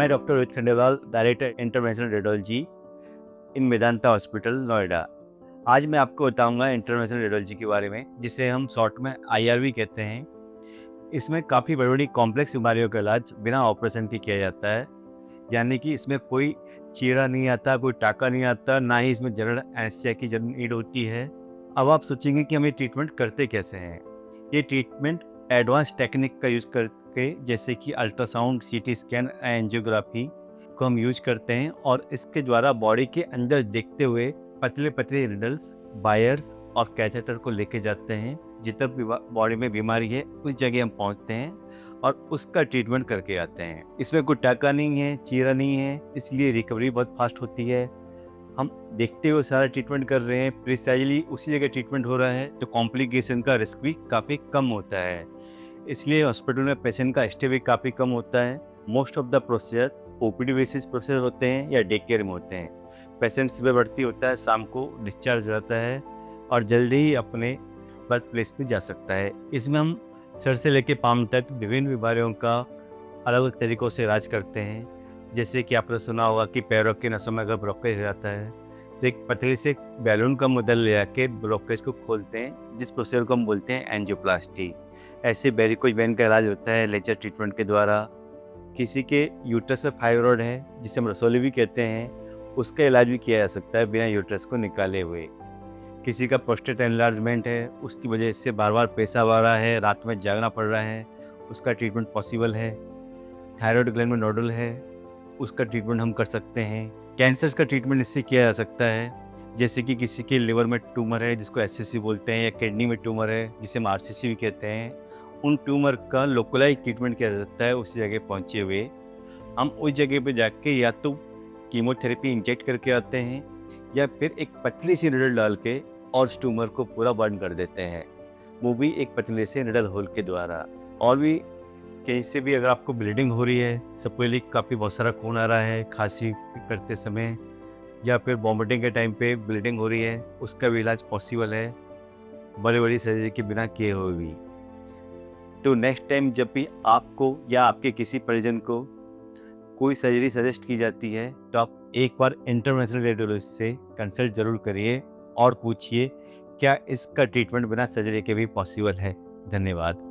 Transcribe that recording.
मैं doctor Rohit Khandelwal, director interventional radiology in Medanta hospital, Noida. आज मैं आपको बताऊंगा इंटरवेंशनल रेडियोलॉजी के बारे में, जिसे हम शॉर्ट में आईआरवी कहते हैं। इसमें काफ़ी बड़ी-बड़ी कॉम्प्लेक्स बीमारियों का इलाज बिना ऑपरेशन के किया जाता है। यानी कि इसमें कोई चीरा नहीं आता, कोई टाँका नहीं आता, ना ही इसमें जनरल एनेस्थीसिया की नीड होती है। अब आप सोचेंगे कि हम ये ट्रीटमेंट करते कैसे हैं? ये ट्रीटमेंट एडवांस टेक्निक का यूज़ करके, जैसे कि अल्ट्रासाउंड, सीटी स्कैन, एंजियोग्राफी को हम यूज करते हैं, और इसके द्वारा बॉडी के अंदर देखते हुए पतले-पतले निडल्स, वायर्स और कैथेटर को लेके जाते हैं। जितना भी बॉडी में बीमारी है, उस जगह हम पहुंचते हैं और उसका ट्रीटमेंट करके आते हैं। इसमें कोई टाँका नहीं है, चीरा नहीं है, इसलिए रिकवरी बहुत फास्ट होती है। हम देखते हुए सारा ट्रीटमेंट कर रहे हैं, प्रिसाइजली उसी जगह ट्रीटमेंट हो रहा है, तो कॉम्प्लिकेशन का रिस्क भी काफ़ी कम होता है। इसलिए हॉस्पिटल में पेशेंट का स्टे भी काफ़ी कम होता है। Most of the procedure OPD basis procedure होते हैं या डे केयर में होते हैं। पेशेंट सुबह भर्ती होता है, शाम को डिस्चार्ज हो जाता है और जल्दी ही अपने वर्क प्लेस पे जा सकता है। इसमें हम सर से लेकर पाँव तक विभिन्न बीमारियों का अलग अलग तरीक़ों से इलाज करते हैं। जैसे कि आपने सुना होगा कि पैरों की नसों में अगर ब्लॉकेज हो जाता है, तो एक पतली से बैलून का मॉडल ले आके ब्लॉकेज को खोलते हैं, जिस प्रोसीजर को हम बोलते हैं एंजियोप्लास्टी। ऐसे वेरिकोज वेन का इलाज होता है लेजर ट्रीटमेंट के द्वारा। किसी के यूट्रस में फाइब्रॉइड है, जिसे हम रसौली भी कहते हैं, उसका इलाज भी किया जा सकता है बिना यूट्रस को निकाले हुए। किसी का प्रोस्टेट एनलार्जमेंट है, उसकी वजह से बार बार पेशाब आ रहा है, रात में जागना पड़ रहा है, उसका ट्रीटमेंट पॉसिबल है। थायराइड ग्लैंड में नोडुल है, उसका ट्रीटमेंट हम कर सकते हैं। कैंसर का ट्रीटमेंट इससे किया जा सकता है, जैसे कि किसी के लिवर में ट्यूमर है, जिसको एससीसी बोलते हैं, या किडनी में ट्यूमर है, जिसे हम आरसीसी भी कहते हैं। उन ट्यूमर का लोकलाइज ट्रीटमेंट किया जा सकता है उसी जगह पहुँचे हुए। हम उस जगह पे जाके या तो कीमोथेरेपी इंजेक्ट करके आते हैं, या फिर एक पतली सी निडल डाल के और उस ट्यूमर को पूरा बर्न कर देते हैं, वो भी एक पतले से निडल होल के द्वारा। और भी कहीं से भी अगर आपको ब्लीडिंग हो रही है, सपोजली काफ़ी बहुत सारा खून आ रहा है खांसी करते समय, या फिर वॉमिटिंग के टाइम पे ब्लीडिंग हो रही है, उसका भी इलाज पॉसिबल है बड़ी-बड़ी सर्जरी के बिना किए हुए भी। तो नेक्स्ट टाइम जब भी आपको या आपके किसी परिजन को कोई सर्जरी सजेस्ट की जाती है, तो आप एक बार इंटरवेंशनल रेडियोलॉजिस्ट से कंसल्ट ज़रूर करिए और पूछिए क्या इसका ट्रीटमेंट बिना सर्जरी के भी पॉसिबल है। धन्यवाद।